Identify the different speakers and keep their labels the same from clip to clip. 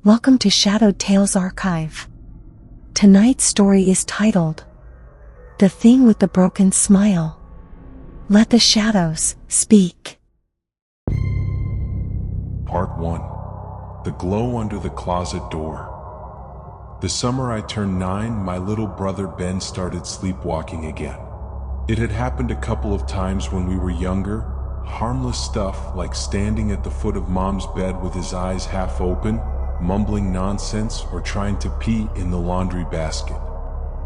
Speaker 1: Welcome to Shadowed Tales Archive. Tonight's story is titled, The Thing with the Broken Smile. Let the shadows speak.
Speaker 2: Part 1. The Glow Under the Closet Door. The summer I turned 9, my little brother Ben started sleepwalking again. It had happened a couple of times when we were younger, harmless stuff like standing at the foot of Mom's bed with his eyes half open, mumbling nonsense, or trying to pee in the laundry basket.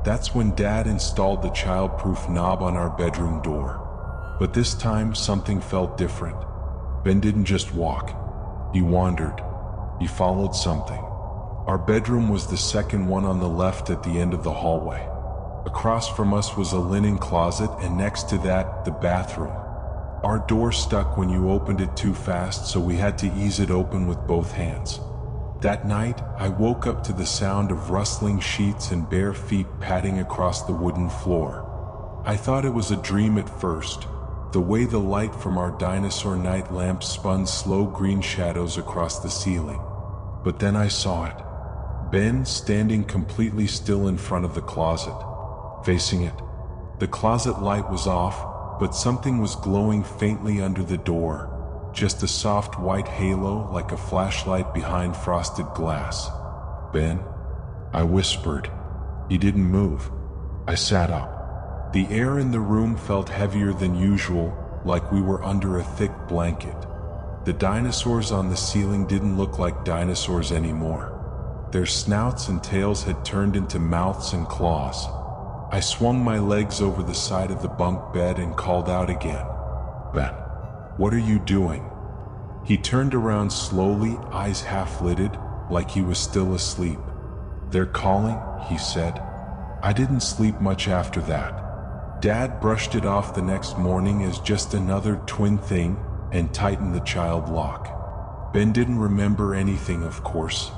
Speaker 2: That's when Dad installed the child-proof knob on our bedroom door. But this time something felt different. Ben didn't just walk. He wandered. He followed something. Our bedroom was the second one on the left at the end of the hallway. Across from us was a linen closet, and next to that, the bathroom. Our door stuck when you opened it too fast, so we had to ease it open with both hands. That night, I woke up to the sound of rustling sheets and bare feet padding across the wooden floor. I thought it was a dream at first, the way the light from our dinosaur night lamp spun slow green shadows across the ceiling. But then I saw it. Ben standing completely still in front of the closet, facing it. The closet light was off, but something was glowing faintly under the door. Just a soft white halo like a flashlight behind frosted glass. Ben? I whispered. He didn't move. I sat up. The air in the room felt heavier than usual, like we were under a thick blanket. The dinosaurs on the ceiling didn't look like dinosaurs anymore. Their snouts and tails had turned into mouths and claws. I swung my legs over the side of the bunk bed and called out again. Ben, what are you doing? He turned around slowly, eyes half-lidded, like he was still asleep. They're calling, he said. I didn't sleep much after that. Dad brushed it off the next morning as just another twin thing and tightened the child lock. Ben didn't remember anything, of course,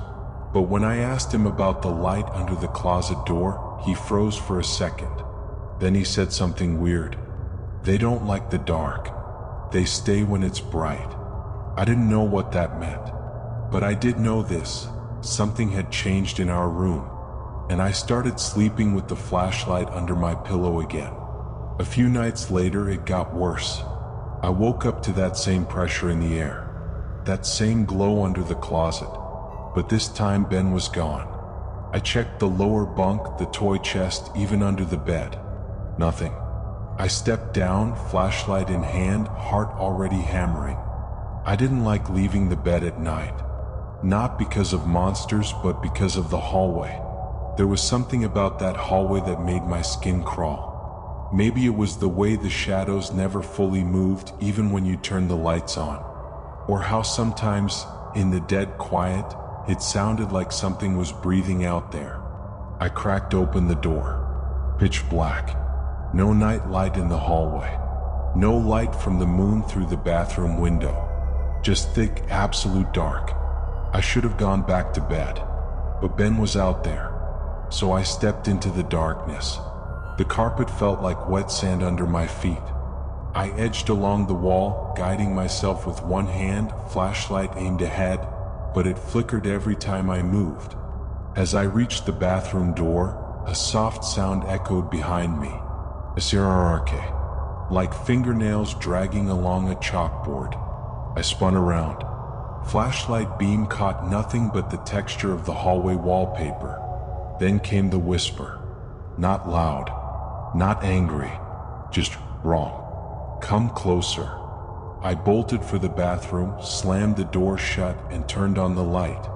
Speaker 2: but when I asked him about the light under the closet door, he froze for a second. Then he said something weird. They don't like the dark. They stay when it's bright. I didn't know what that meant, but I did know this. Something had changed in our room, and I started sleeping with the flashlight under my pillow again. A few nights later, it got worse. I woke up to that same pressure in the air, that same glow under the closet, but this time Ben was gone. I checked the lower bunk, the toy chest, even under the bed. Nothing. I stepped down, flashlight in hand, heart already hammering. I didn't like leaving the bed at night. Not because of monsters, but because of the hallway. There was something about that hallway that made my skin crawl. Maybe it was the way the shadows never fully moved, even when you turned the lights on. Or how sometimes, in the dead quiet, it sounded like something was breathing out there. I cracked open the door. Pitch black. No night light in the hallway. No light from the moon through the bathroom window. Just thick, absolute dark. I should have gone back to bed, but Ben was out there. So I stepped into the darkness. The carpet felt like wet sand under my feet. I edged along the wall, guiding myself with one hand, flashlight aimed ahead, but it flickered every time I moved. As I reached the bathroom door, a soft sound echoed behind me. A sirararke, like fingernails dragging along a chalkboard. I spun around. Flashlight beam caught nothing but the texture of the hallway wallpaper. Then came the whisper. Not loud, not angry, just wrong. Come closer. I bolted for the bathroom, slammed the door shut, and turned on the light.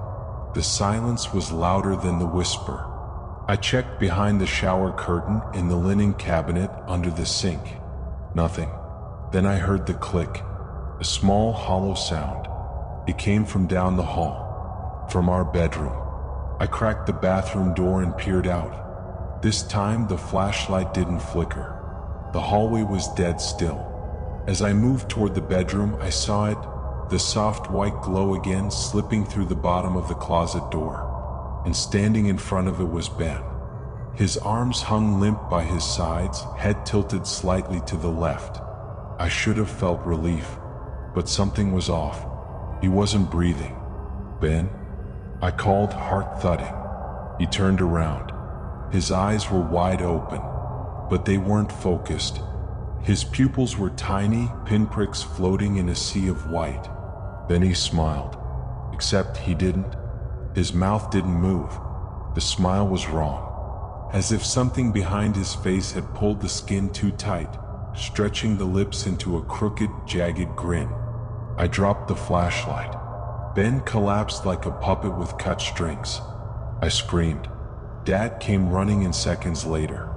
Speaker 2: The silence was louder than the whisper. I checked behind the shower curtain, in the linen cabinet, under the sink. Nothing. Then I heard the click. A small, hollow sound. It came from down the hall, from our bedroom. I cracked the bathroom door and peered out. This time, the flashlight didn't flicker. The hallway was dead still. As I moved toward the bedroom, I saw it, the soft white glow again, slipping through the bottom of the closet door. And standing in front of it was Ben. His arms hung limp by his sides, head tilted slightly to the left. I should have felt relief. But something was off. He wasn't breathing. Ben? I called, heart thudding. He turned around. His eyes were wide open, but they weren't focused. His pupils were tiny pinpricks floating in a sea of white. Then he smiled. Except he didn't. His mouth didn't move. The smile was wrong. As if something behind his face had pulled the skin too tight, stretching the lips into a crooked, jagged grin. I dropped the flashlight. Ben collapsed like a puppet with cut strings. I screamed. Dad came running in seconds later.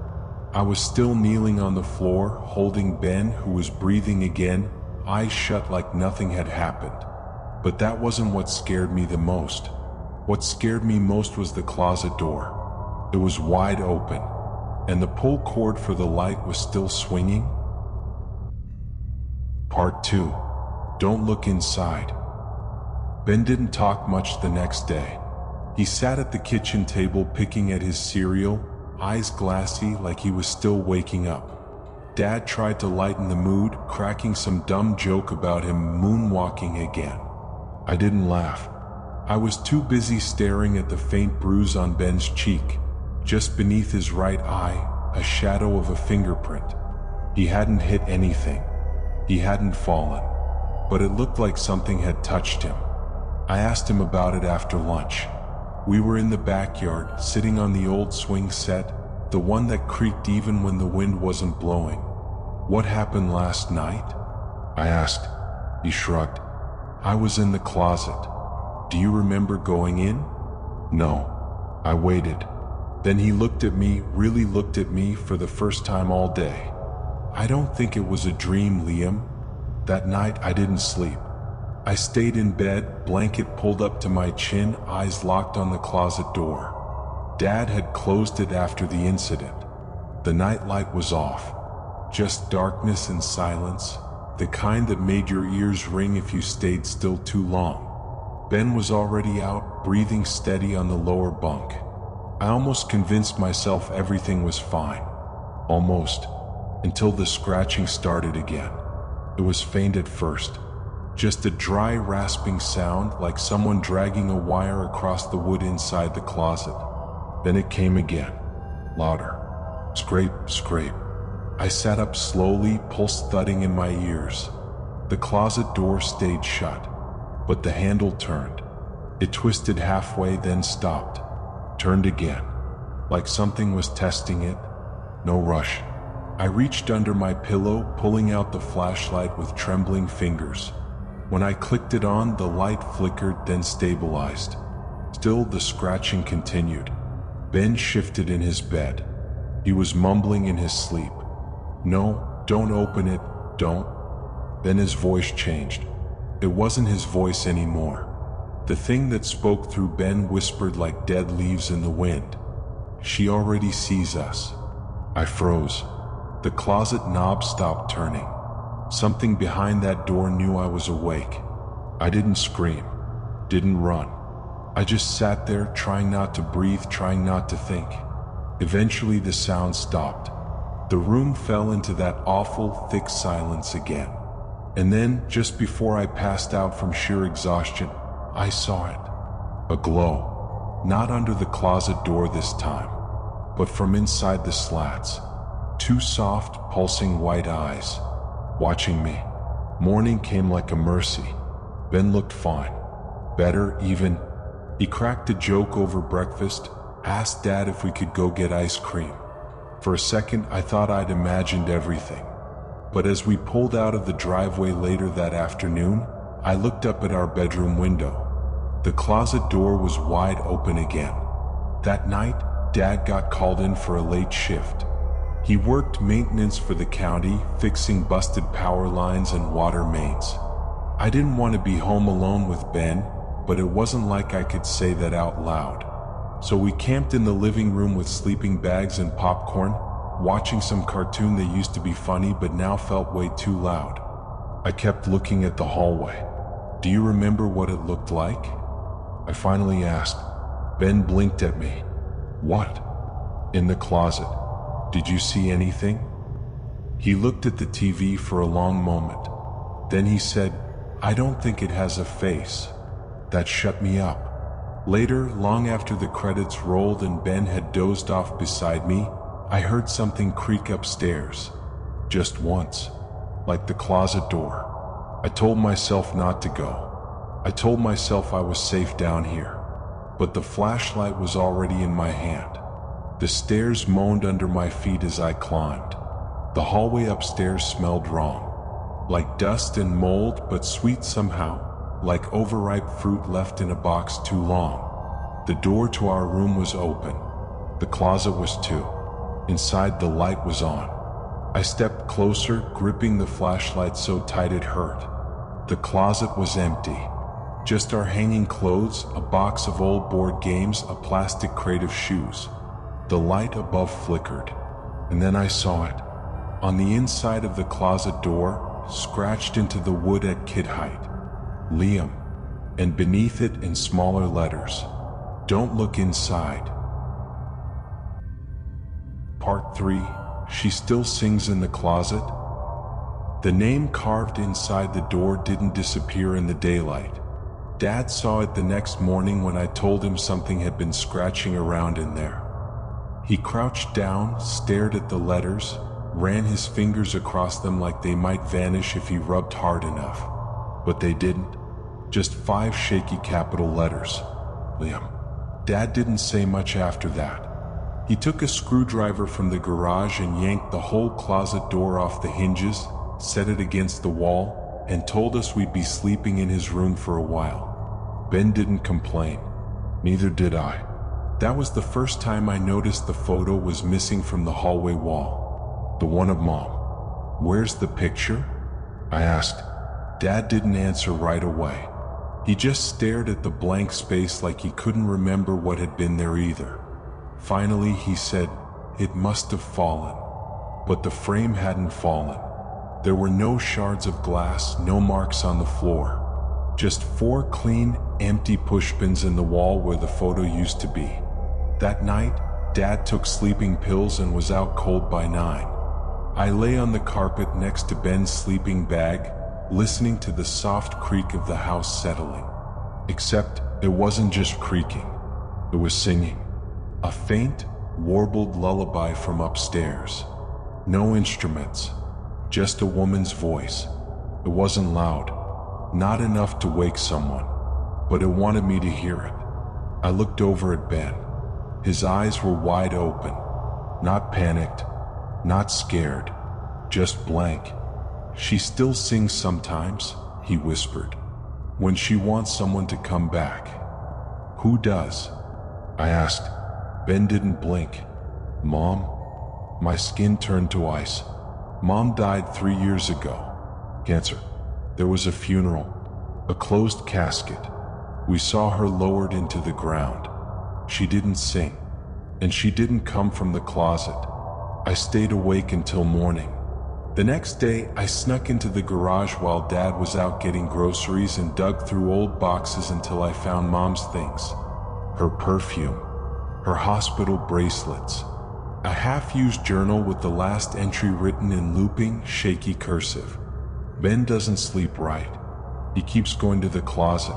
Speaker 2: I was still kneeling on the floor, holding Ben, who was breathing again, eyes shut like nothing had happened. But that wasn't what scared me the most. What scared me most was the closet door. It was wide open, and the pull cord for the light was still swinging. Part 2. Don't look inside. Ben didn't talk much the next day. He sat at the kitchen table picking at his cereal, eyes glassy like he was still waking up. Dad tried to lighten the mood, cracking some dumb joke about him moonwalking again. I didn't laugh. I was too busy staring at the faint bruise on Ben's cheek. Just beneath his right eye, a shadow of a fingerprint. He hadn't hit anything. He hadn't fallen. But it looked like something had touched him. I asked him about it after lunch. We were in the backyard, sitting on the old swing set, the one that creaked even when the wind wasn't blowing. What happened last night? I asked. He shrugged. I was in the closet. Do you remember going in? No. I waited. Then he looked at me, really looked at me for the first time all day. I don't think it was a dream, Liam. That night I didn't sleep. I stayed in bed, blanket pulled up to my chin, eyes locked on the closet door. Dad had closed it after the incident. The night light was off. Just darkness and silence, the kind that made your ears ring if you stayed still too long. Ben was already out, breathing steady on the lower bunk. I almost convinced myself everything was fine. Almost. Until the scratching started again. It was faint at first. Just a dry, rasping sound like someone dragging a wire across the wood inside the closet. Then it came again. Louder. Scrape, scrape. I sat up slowly, pulse thudding in my ears. The closet door stayed shut, but the handle turned. It twisted halfway, then stopped. Turned again, like something was testing it. No rush. I reached under my pillow, pulling out the flashlight with trembling fingers. When I clicked it on, the light flickered, then stabilized. Still, the scratching continued. Ben shifted in his bed. He was mumbling in his sleep. No, don't open it, don't. Then his voice changed. It wasn't his voice anymore. The thing that spoke through Ben whispered like dead leaves in the wind. She already sees us. I froze. The closet knob stopped turning. Something behind that door knew I was awake. I didn't scream, didn't run. I just sat there, trying not to breathe, trying not to think. Eventually the sound stopped. The room fell into that awful, thick silence again. And then, just before I passed out from sheer exhaustion, I saw it. A glow. Not under the closet door this time, but from inside the slats. Two soft, pulsing white eyes, watching me. Morning came like a mercy. Ben looked fine. Better, even. He cracked a joke over breakfast, asked Dad if we could go get ice cream. For a second, I thought I'd imagined everything. But as we pulled out of the driveway later that afternoon, I looked up at our bedroom window. The closet door was wide open again. That night, Dad got called in for a late shift. He worked maintenance for the county, fixing busted power lines and water mains. I didn't want to be home alone with Ben, but it wasn't like I could say that out loud. So we camped in the living room with sleeping bags and popcorn, watching some cartoon that used to be funny but now felt way too loud. I kept looking at the hallway. Do you remember what it looked like? I finally asked. Ben blinked at me. What? In the closet. Did you see anything? He looked at the TV for a long moment. Then he said, I don't think it has a face. That shut me up. Later, long after the credits rolled and Ben had dozed off beside me, I heard something creak upstairs. Just once, like the closet door. I told myself not to go. I told myself I was safe down here. But the flashlight was already in my hand. The stairs moaned under my feet as I climbed. The hallway upstairs smelled wrong. Like dust and mold, but sweet somehow. Like overripe fruit left in a box too long. The door to our room was open. The closet was too. Inside, the light was on. I stepped closer, gripping the flashlight so tight it hurt. The closet was empty. Just our hanging clothes, a box of old board games, a plastic crate of shoes. The light above flickered, and then I saw it. On the inside of the closet door, scratched into the wood at kid height, Liam, and beneath it in smaller letters, "Don't look inside." Part 3. She still sings in the closet. The name carved inside the door didn't disappear in the daylight. Dad saw it the next morning when I told him something had been scratching around in there. He crouched down, stared at the letters, ran his fingers across them like they might vanish if he rubbed hard enough. But they didn't. Just 5 shaky capital letters. Liam. Dad didn't say much after that. He took a screwdriver from the garage and yanked the whole closet door off the hinges, set it against the wall, and told us we'd be sleeping in his room for a while. Ben didn't complain. Neither did I. That was the first time I noticed the photo was missing from the hallway wall. The one of Mom. "Where's the picture?" I asked. Dad didn't answer right away. He just stared at the blank space like he couldn't remember what had been there either. Finally, he said, "It must have fallen." But the frame hadn't fallen. There were no shards of glass, no marks on the floor. Just 4 clean, empty pushpins in the wall where the photo used to be. That night, Dad took sleeping pills and was out cold by 9. I lay on the carpet next to Ben's sleeping bag, listening to the soft creak of the house settling. Except it wasn't just creaking. It was singing. A faint, warbled lullaby from upstairs. No instruments, just a woman's voice. It wasn't loud. Not enough to wake someone, but it wanted me to hear it. I looked over at Ben. His eyes were wide open, not panicked, not scared, just blank. "She still sings sometimes," he whispered, "when she wants someone to come back." "Who does?" I asked. Ben didn't blink. "Mom?" My skin turned to ice. "Mom died 3 years ago. Cancer. There was a funeral, a closed casket. We saw her lowered into the ground. She didn't sing, and she didn't come from the closet. I stayed awake until morning. The next day, I snuck into the garage while Dad was out getting groceries and dug through old boxes until I found Mom's things. Her perfume, her hospital bracelets, a half-used journal with the last entry written in looping, shaky cursive. Ben doesn't sleep right. He keeps going to the closet.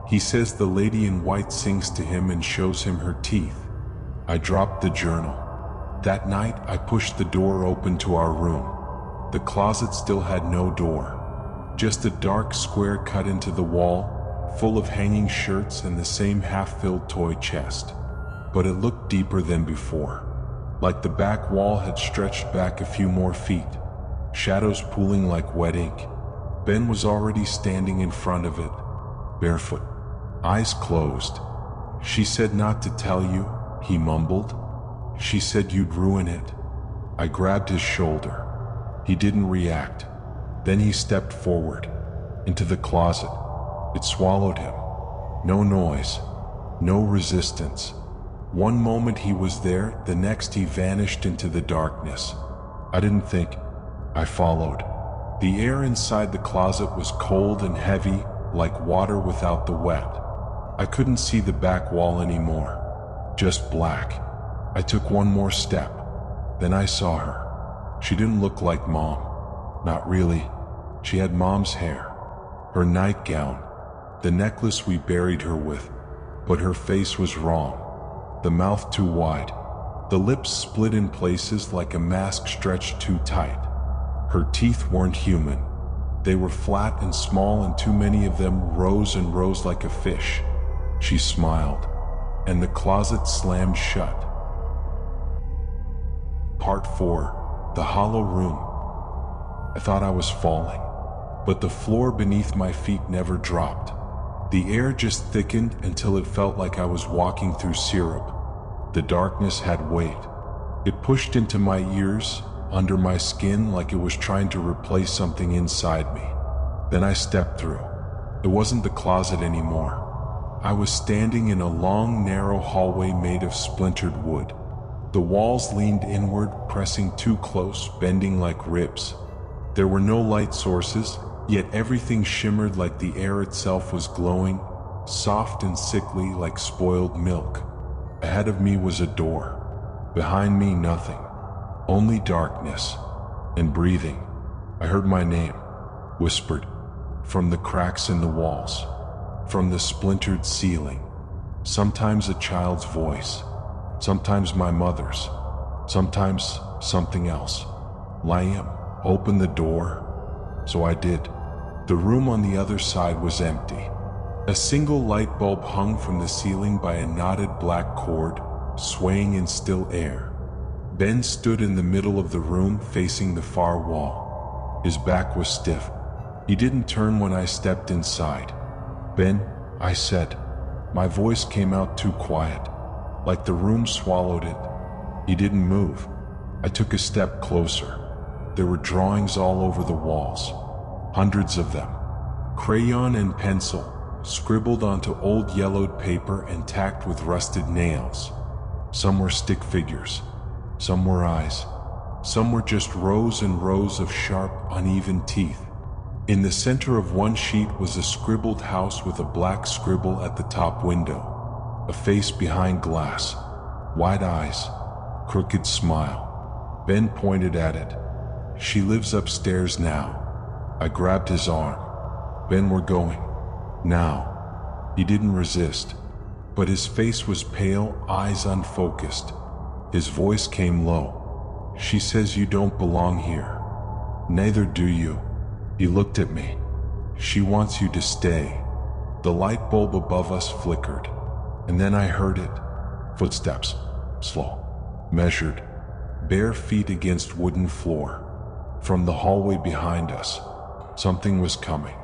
Speaker 2: He says the lady in white sings to him and shows him her teeth. I dropped the journal. That night, I pushed the door open to our room. The closet still had no door. Just a dark square cut into the wall, full of hanging shirts and the same half-filled toy chest. But it looked deeper than before. Like the back wall had stretched back a few more feet. Shadows pooling like wet ink. Ben was already standing in front of it, barefoot, eyes closed. "She said not to tell you," he mumbled. "She said you'd ruin it." I grabbed his shoulder. He didn't react. Then he stepped forward, into the closet. It swallowed him. No noise, no resistance. One moment he was there, the next he vanished into the darkness. I didn't think. I followed. The air inside the closet was cold and heavy, like water without the wet. I couldn't see the back wall anymore. Just black. I took one more step. Then I saw her. She didn't look like Mom. Not really. She had Mom's hair. Her nightgown. The necklace we buried her with. but her face was wrong. The mouth too wide. The lips split in places like a mask stretched too tight. Her teeth weren't human. They were flat and small, and too many of them rose and rose like a fish. She smiled, and the closet slammed shut. Part 4. The Hollow Room. I thought I was falling, but the floor beneath my feet never dropped. The air just thickened until it felt like I was walking through syrup. The darkness had weight. It pushed into my ears, under my skin, like it was trying to replace something inside me. Then I stepped through. It wasn't the closet anymore. I was standing in a long, narrow hallway made of splintered wood. The walls leaned inward, pressing too close, bending like ribs. There were no light sources, yet everything shimmered like the air itself was glowing, soft and sickly like spoiled milk. Ahead of me was a door. Behind me, nothing. Only darkness and breathing. I heard my name, whispered, from the cracks in the walls, from the splintered ceiling. Sometimes a child's voice, sometimes my mother's, sometimes something else. Liam, open the door. So I did. The room on the other side was empty. A single light bulb hung from the ceiling by a knotted black cord, swaying in still air. Ben stood in the middle of the room, facing the far wall. His back was stiff. He didn't turn when I stepped inside. "Ben," I said. My voice came out too quiet, like the room swallowed it. He didn't move. I took a step closer. There were drawings all over the walls, hundreds of them. Crayon and pencil, scribbled onto old yellowed paper and tacked with rusted nails. Some were stick figures. Some were eyes. Some were just rows and rows of sharp, uneven teeth. In the center of one sheet was a scribbled house with a black scribble at the top window. A face behind glass. Wide eyes. Crooked smile. Ben pointed at it. "She lives upstairs now." I grabbed his arm. "Ben, we're going. Now." He didn't resist, but his face was pale, eyes unfocused. His voice came low. "She says you don't belong here." "Neither do you." He looked at me. "She wants you to stay." The light bulb above us flickered, and then I heard it. Footsteps. Slow. Measured. Bare feet against wooden floor. From the hallway behind us. Something was coming.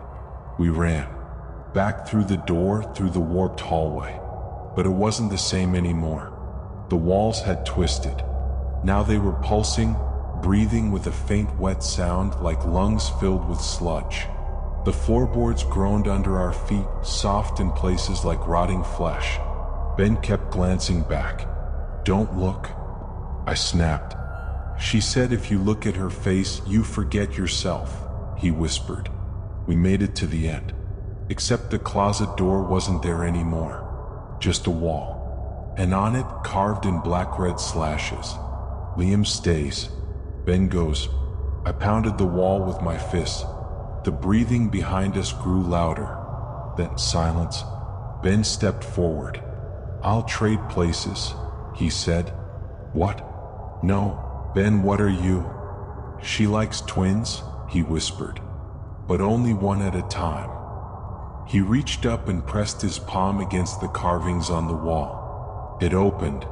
Speaker 2: We ran. Back through the door, through the warped hallway. But it wasn't the same anymore. The walls had twisted. Now they were pulsing, breathing with a faint wet sound like lungs filled with sludge. The floorboards groaned under our feet, soft in places like rotting flesh. Ben kept glancing back. "Don't look." I snapped. "She said if you look at her face, you forget yourself," he whispered. We made it to the end. Except the closet door wasn't there anymore. Just a wall. And on it, carved in black-red slashes, "Liam stays." Ben goes. I pounded the wall with my fists. The breathing behind us grew louder. Then silence. Ben stepped forward. "I'll trade places," he said. "What?" "No, Ben, what are you?" "She likes twins," he whispered, "but only one at a time." He reached up and pressed his palm against the carvings on the wall. It opened.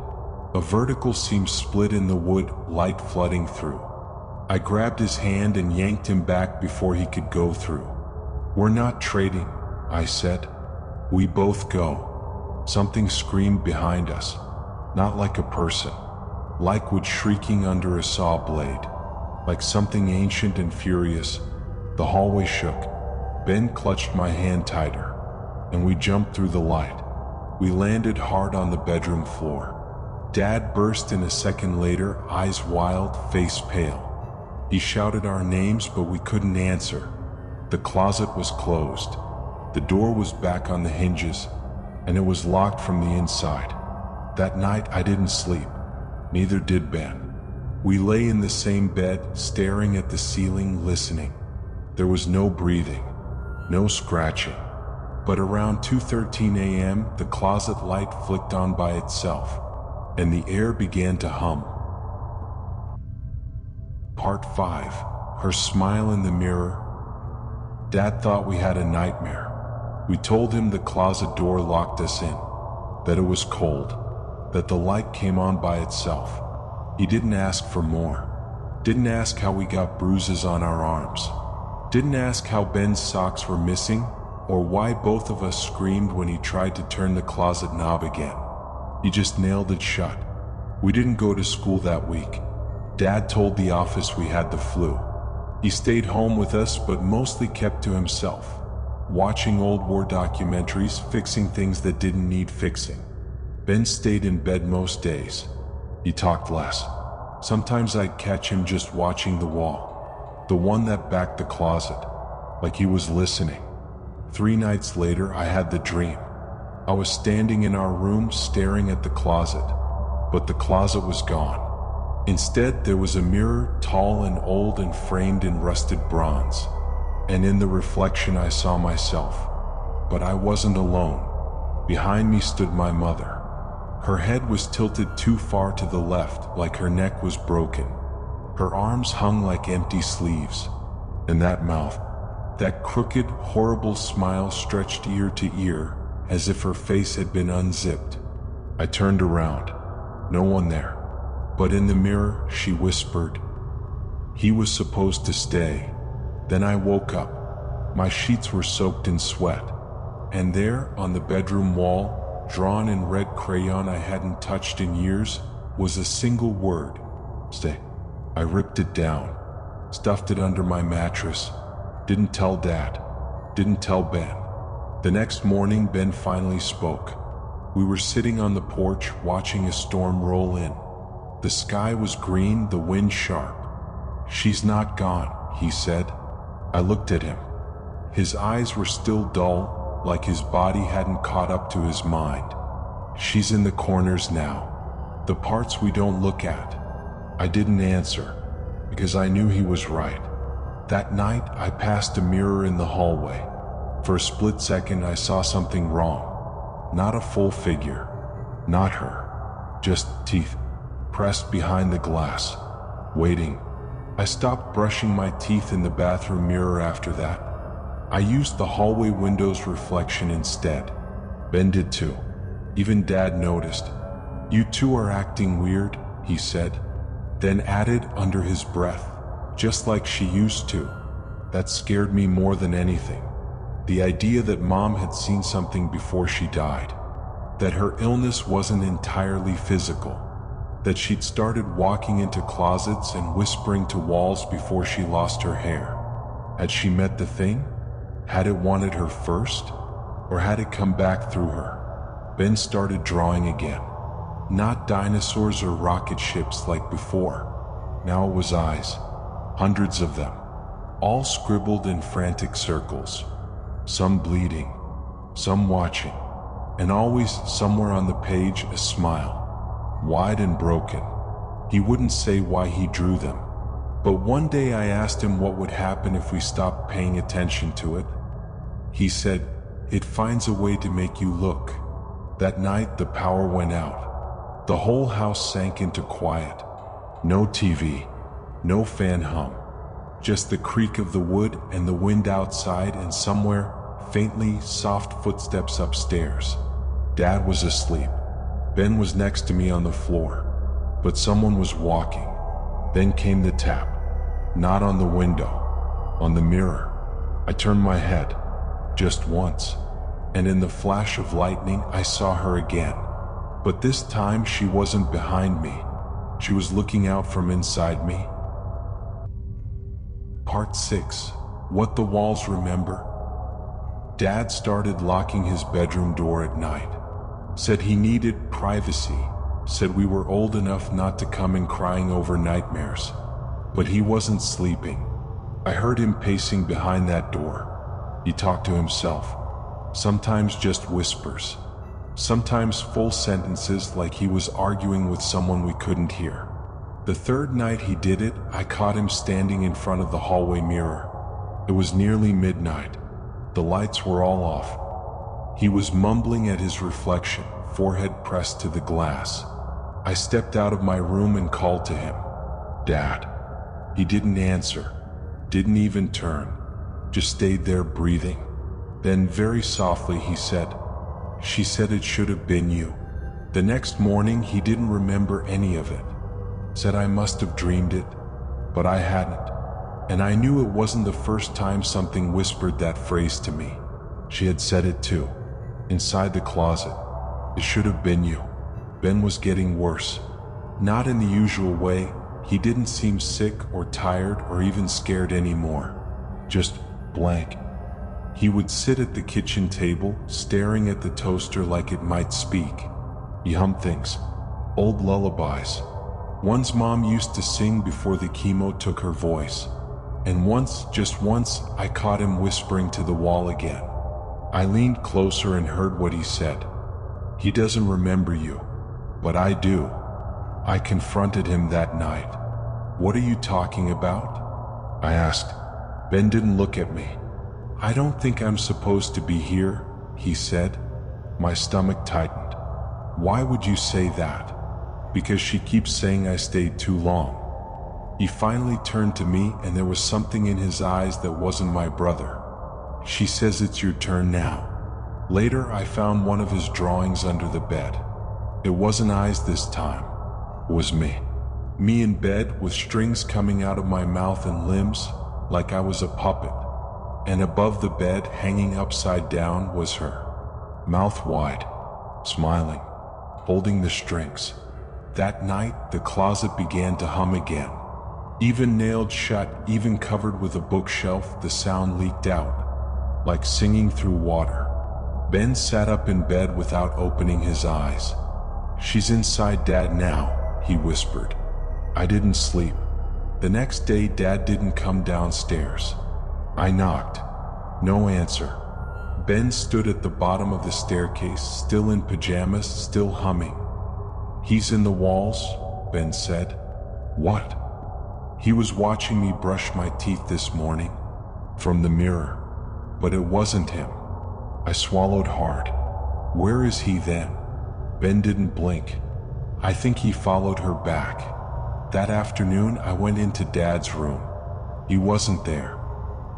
Speaker 2: A vertical seam split in the wood, light flooding through. I grabbed his hand and yanked him back before he could go through. "We're not trading," I said. "We both go." Something screamed behind us. Not like a person. Like wood shrieking under a saw blade. Like something ancient and furious. The hallway shook. Ben clutched my hand tighter, and we jumped through the light. We landed hard on the bedroom floor. Dad burst in a second later, eyes wild, face pale. He shouted our names, but we couldn't answer. The closet was closed. The door was back on the hinges, and it was locked from the inside. That night I didn't sleep. Neither did Ben. We lay in the same bed, staring at the ceiling, listening. There was no breathing, no scratching, But around 2:13 a.m., the closet light flicked on by itself, and the air began to hum. Part 5. Her smile in the mirror. Dad thought we had a nightmare. We told him the closet door locked us in, that it was cold, that the light came on by itself. He didn't ask for more. Didn't ask how we got bruises on our arms. Didn't ask how Ben's socks were missing, or why both of us screamed when he tried to turn the closet knob again. He just nailed it shut. We didn't go to school that week. Dad told the office we had the flu. He stayed home with us, but mostly kept to himself, watching old war documentaries, fixing things that didn't need fixing. Ben stayed in bed most days. He talked less. Sometimes I'd catch him just watching the wall, the one that backed the closet, like he was listening. 3 nights later, I had the dream. I was standing in our room staring at the closet, but the closet was gone. Instead, there was a mirror, tall and old and framed in rusted bronze. And in the reflection I saw myself. But I wasn't alone. Behind me stood my mother. Her head was tilted too far to the left, like her neck was broken. Her arms hung like empty sleeves. And that mouth, that crooked, horrible smile stretched ear to ear, as if her face had been unzipped. I turned around. No one there. But in the mirror, she whispered, "He was supposed to stay." Then I woke up. My sheets were soaked in sweat. And there, on the bedroom wall, drawn in red crayon I hadn't touched in years, was a single word: "Stay." I ripped it down, stuffed it under my mattress. Didn't tell Dad. Didn't tell Ben. The next morning, Ben finally spoke. We were sitting on the porch watching a storm roll in. The sky was green, the wind sharp. "She's not gone," he said. I looked at him. His eyes were still dull, like his body hadn't caught up to his mind. "She's in the corners now, the parts we don't look at." I didn't answer, because I knew he was right. That night, I passed a mirror in the hallway. For a split second, I saw something wrong. Not a full figure. Not her. Just teeth, pressed behind the glass, waiting. I stopped brushing my teeth in the bathroom mirror after that. I used the hallway window's reflection instead. Ben did too. Even Dad noticed. "You two are acting weird," he said. Then added under his breath, "Just like she used to." That scared me more than anything. The idea that Mom had seen something before she died. That her illness wasn't entirely physical. That she'd started walking into closets and whispering to walls before she lost her hair. Had she met the thing? Had it wanted her first? Or had it come back through her? Ben started drawing again. Not dinosaurs or rocket ships like before. Now it was eyes. Hundreds of them. All scribbled in frantic circles. Some bleeding. Some watching. And always somewhere on the page a smile. Wide and broken. He wouldn't say why he drew them. But one day I asked him what would happen if we stopped paying attention to it. He said, "It finds a way to make you look." That night the power went out. The whole house sank into quiet. No TV. No fan hum. Just the creak of the wood and the wind outside, and somewhere, faintly, soft footsteps upstairs. Dad was asleep. Ben was next to me on the floor. But someone was walking. Then came the tap. Not on the window. On the mirror. I turned my head. Just once. And in the flash of lightning, I saw her again. But this time she wasn't behind me. She was looking out from inside me. Part 6. What the Walls Remember. Dad started locking his bedroom door at night. Said he needed privacy. Said we were old enough not to come in crying over nightmares. But he wasn't sleeping. I heard him pacing behind that door. He talked to himself. Sometimes just whispers. Sometimes full sentences like he was arguing with someone we couldn't hear. The third night he did it, I caught him standing in front of the hallway mirror. It was nearly midnight. The lights were all off. He was mumbling at his reflection, forehead pressed to the glass. I stepped out of my room and called to him. "Dad." He didn't answer, didn't even turn, just stayed there breathing. Then very softly he said, "She said it should have been you." The next morning he didn't remember any of it. Said I must have dreamed it, but I hadn't. And I knew it wasn't the first time something whispered that phrase to me. She had said it too, inside the closet. "It should have been you." Ben was getting worse. Not in the usual way. He didn't seem sick or tired or even scared anymore. Just blank. He would sit at the kitchen table, staring at the toaster like it might speak. He hummed things, old lullabies. One's mom used to sing before the chemo took her voice. And once, just once, I caught him whispering to the wall again. I leaned closer and heard what he said. "He doesn't remember you, but I do." I confronted him that night. "What are you talking about?" I asked. Ben didn't look at me. "I don't think I'm supposed to be here," he said. My stomach tightened. "Why would you say that?" "Because she keeps saying I stayed too long." He finally turned to me and there was something in his eyes that wasn't my brother. "She says it's your turn now." Later I found one of his drawings under the bed. It wasn't eyes this time. It was me. Me in bed with strings coming out of my mouth and limbs, like I was a puppet. And above the bed, hanging upside down, was her. Mouth wide, smiling, holding the strings. That night, the closet began to hum again. Even nailed shut, even covered with a bookshelf, the sound leaked out, like singing through water. Ben sat up in bed without opening his eyes. "She's inside Dad now," he whispered. I didn't sleep. The next day, Dad didn't come downstairs. I knocked. No answer. Ben stood at the bottom of the staircase, still in pajamas, still humming. "He's in the walls," Ben said. "What?" "He was watching me brush my teeth this morning, from the mirror, but it wasn't him." I swallowed hard. "Where is he then?" Ben didn't blink. "I think he followed her back." That afternoon, I went into Dad's room. He wasn't there,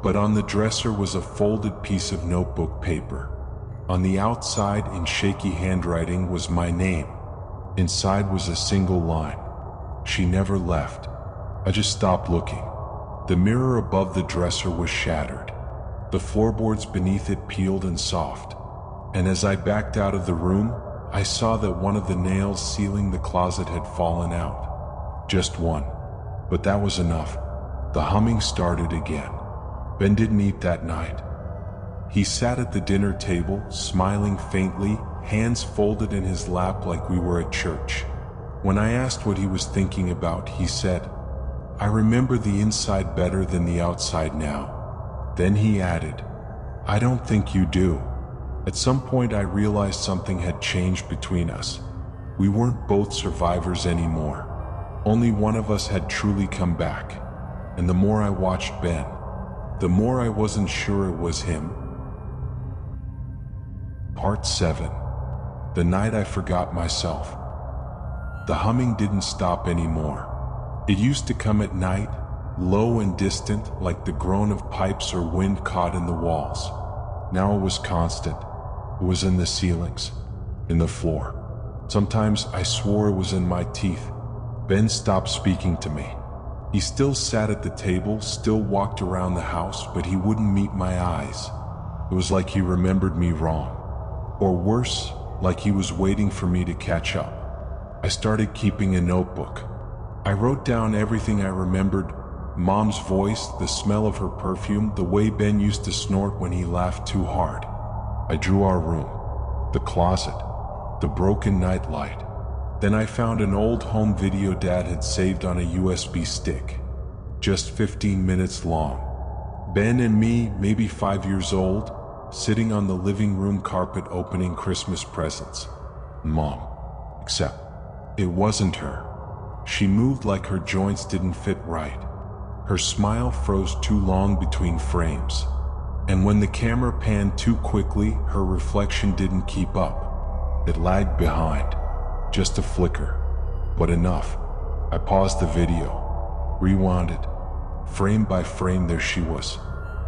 Speaker 2: but on the dresser was a folded piece of notebook paper. On the outside, in shaky handwriting, was my name. Inside was a single line: "She never left." I just stopped looking. The mirror above the dresser was shattered. The floorboards beneath it peeled and soft. And as I backed out of the room, I saw that one of the nails sealing the closet had fallen out. Just one. But that was enough. The humming started again. Ben didn't eat that night. He sat at the dinner table, smiling faintly, hands folded in his lap like we were at church. When I asked what he was thinking about, he said, "I remember the inside better than the outside now." Then he added, "I don't think you do." At some point I realized something had changed between us. We weren't both survivors anymore. Only one of us had truly come back. And the more I watched Ben, the more I wasn't sure it was him. Part 7. The night I forgot myself. The humming didn't stop anymore. It used to come at night, low and distant, like the groan of pipes or wind caught in the walls. Now it was constant. It was in the ceilings, in the floor. Sometimes I swore it was in my teeth. Ben stopped speaking to me. He still sat at the table, still walked around the house, but he wouldn't meet my eyes. It was like he remembered me wrong. Or worse, like he was waiting for me to catch up. I started keeping a notebook. I wrote down everything I remembered: Mom's voice, the smell of her perfume, the way Ben used to snort when he laughed too hard. I drew our room, the closet, the broken nightlight. Then I found an old home video Dad had saved on a USB stick, just 15 minutes long. Ben and me, maybe 5 years old, sitting on the living room carpet opening Christmas presents. Mom. Except, it wasn't her. She moved like her joints didn't fit right. Her smile froze too long between frames. And when the camera panned too quickly, her reflection didn't keep up. It lagged behind. Just a flicker, but enough. I paused the video, rewound it. Frame by frame, there she was,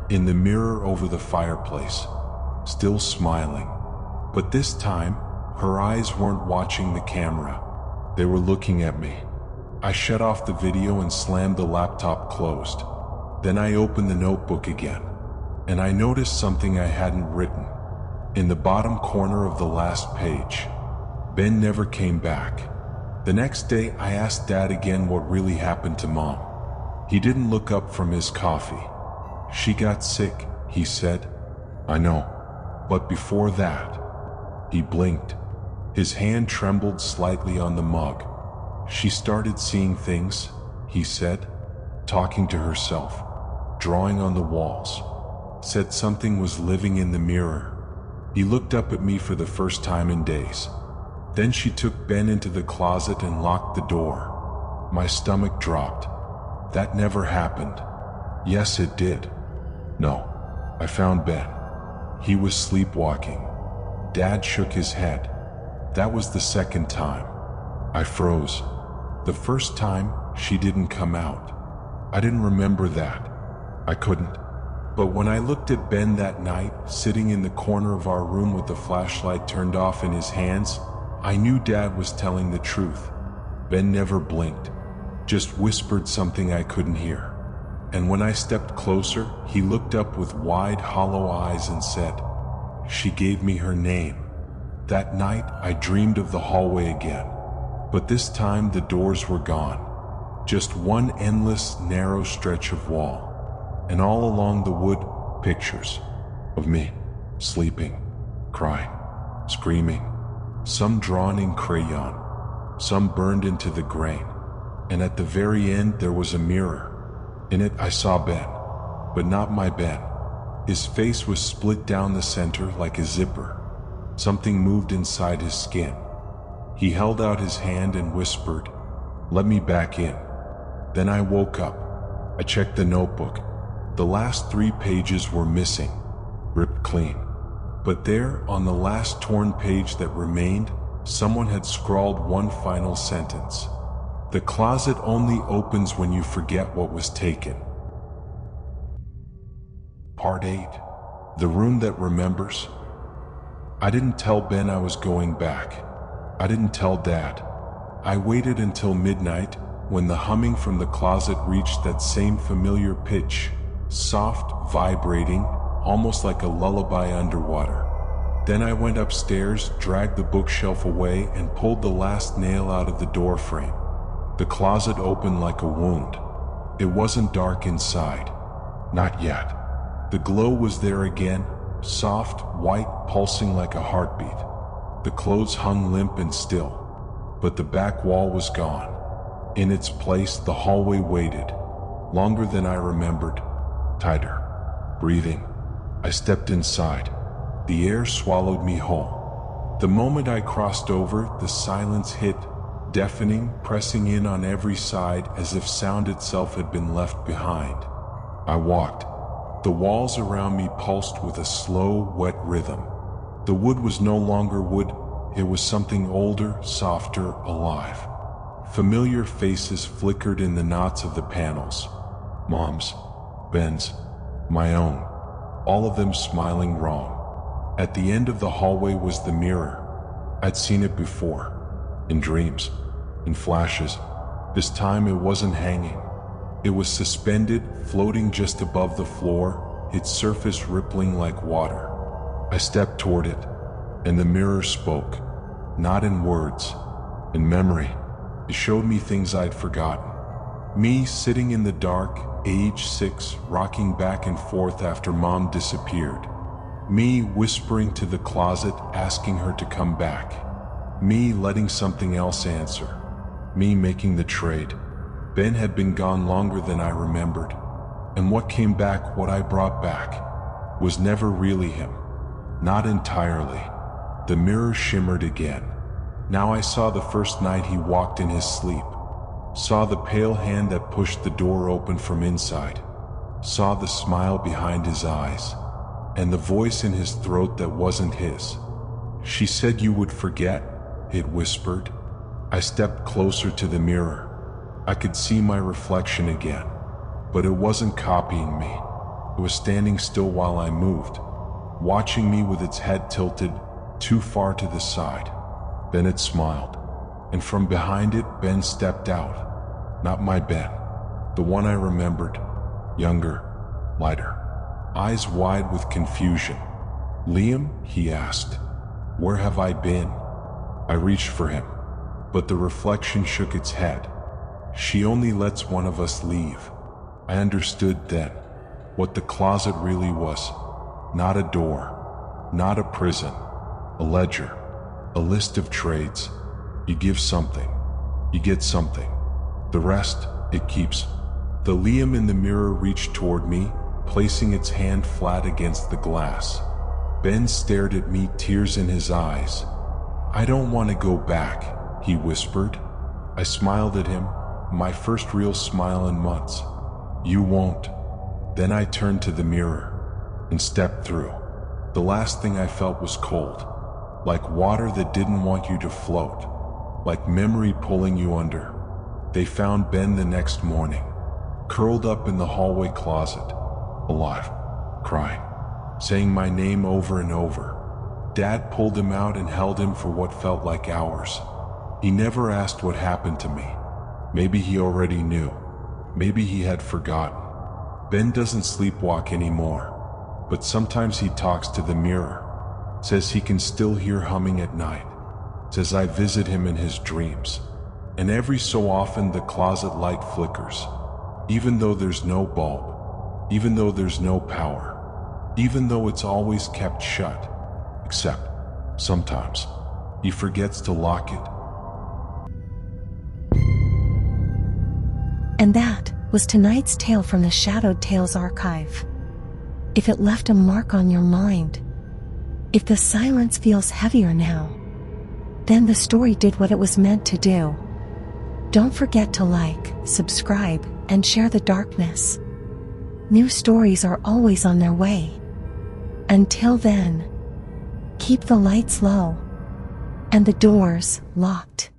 Speaker 2: in the mirror over the fireplace, still smiling. But this time, her eyes weren't watching the camera. They were looking at me. I shut off the video and slammed the laptop closed. Then I opened the notebook again, and I noticed something I hadn't written. In the bottom corner of the last page, Ben never came back. The next day, I asked Dad again what really happened to Mom. He didn't look up from his coffee. She got sick, he said. I know. But before that, he blinked. His hand trembled slightly on the mug. She started seeing things, he said, talking to herself, drawing on the walls. Said something was living in the mirror. He looked up at me for the first time in days. Then she took Ben into the closet and locked the door. My stomach dropped. That never happened. Yes, it did. No, I found Ben. He was sleepwalking. Dad shook his head. That was the second time. I froze. The first time, she didn't come out. I didn't remember that. I couldn't. But when I looked at Ben that night, sitting in the corner of our room with the flashlight turned off in his hands, I knew Dad was telling the truth. Ben never blinked, just whispered something I couldn't hear. And when I stepped closer, he looked up with wide, hollow eyes and said, "She gave me her name." That night, I dreamed of the hallway again. But this time, the doors were gone. Just one endless, narrow stretch of wall. And all along the wood, pictures of me, sleeping, crying, screaming. Some drawn in crayon, some burned into the grain. And at the very end, there was a mirror. In it, I saw Ben, but not my Ben. His face was split down the center like a zipper. Something moved inside his skin. He held out his hand and whispered, "Let me back in." Then I woke up. I checked the notebook. The last 3 pages were missing, ripped clean. But there, on the last torn page that remained, someone had scrawled one final sentence. "The closet only opens when you forget what was taken." Part 8. The room that remembers. I didn't tell Ben I was going back. I didn't tell Dad. I waited until midnight, when the humming from the closet reached that same familiar pitch, soft, vibrating, almost like a lullaby underwater. Then I went upstairs, dragged the bookshelf away, and pulled the last nail out of the door frame. The closet opened like a wound. It wasn't dark inside. Not yet. The glow was there again, soft, white, pulsing like a heartbeat. The clothes hung limp and still, but the back wall was gone. In its place, the hallway waited, longer than I remembered, tighter, breathing. I stepped inside. The air swallowed me whole. The moment I crossed over, the silence hit, deafening, pressing in on every side as if sound itself had been left behind. I walked. The walls around me pulsed with a slow, wet rhythm. The wood was no longer wood, it was something older, softer, alive. Familiar faces flickered in the knots of the panels. Mom's, Ben's, my own, all of them smiling wrong. At the end of the hallway was the mirror. I'd seen it before, in dreams, in flashes. This time it wasn't hanging. It was suspended, floating just above the floor, its surface rippling like water. I stepped toward it, and the mirror spoke, not in words, in memory. It showed me things I'd forgotten. Me sitting in the dark, age 6, rocking back and forth after Mom disappeared. Me whispering to the closet, asking her to come back. Me letting something else answer. Me making the trade. Ben had been gone longer than I remembered. And what came back, what I brought back, was never really him. Not entirely. The mirror shimmered again. Now I saw the first night he walked in his sleep. Saw the pale hand that pushed the door open from inside. Saw the smile behind his eyes. and the voice in his throat that wasn't his. "She said you would forget," it whispered. I stepped closer to the mirror. I could see my reflection again, but it wasn't copying me. It was standing still while I moved, watching me with its head tilted too far to the side. Then it smiled, and from behind it, Ben stepped out. Not my Ben, the one I remembered, younger, lighter, eyes wide with confusion. "Liam?" he asked. "Where have I been?" I reached for him, but the reflection shook its head. "She only lets one of us leave." I understood then what the closet really was. Not a door, not a prison, a ledger, a list of trades. You give something, you get something. The rest, it keeps. The Liam in the mirror reached toward me, placing its hand flat against the glass. Ben stared at me, tears in his eyes. "I don't want to go back," he whispered. I smiled at him, my first real smile in months. "You won't." Then I turned to the mirror and stepped through. The last thing I felt was cold, like water that didn't want you to float, like memory pulling you under. They found Ben the next morning, curled up in the hallway closet, alive, crying, saying my name over and over. Dad pulled him out and held him for what felt like hours. He never asked what happened to me. Maybe he already knew. Maybe he had forgotten. Ben doesn't sleepwalk anymore, but sometimes he talks to the mirror, says he can still hear humming at night, says I visit him in his dreams. And every so often the closet light flickers, even though there's no bulb, even though there's no power, even though it's always kept shut, except sometimes he forgets to lock it.
Speaker 1: And that was tonight's tale from the Shadowed Tales archive. If it left a mark on your mind, if the silence feels heavier now, then the story did what it was meant to do. Don't forget to like, subscribe, and share the darkness. New stories are always on their way. Until then, keep the lights low and the doors locked.